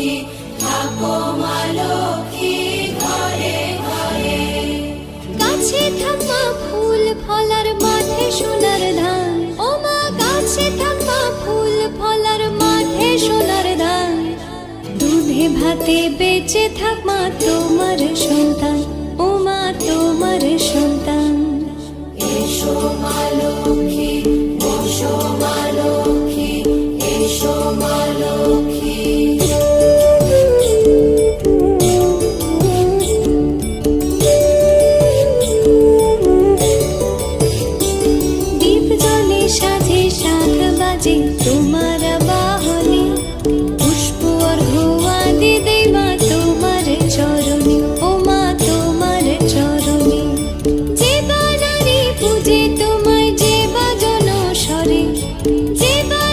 লক্ষ্মী থাকো মা লক্ষ্মী ঘরে ঘরে। গাছে থাকা ফুল ফলার মাঠে সোনার ধান, ও মা গাছে থাকা ফুল ফলার মাঠে সোনার ধান। দুধে ভাতে বেঁচে থাক মা তোমার সন্তান, ও মা তোমার সন্তান। এসো মা লক্ষ্মী এসো মা লক্ষ্মী এসো মা লক্ষ্মী। দীপ জ্বলে সাজে শাখ বাজে তোমার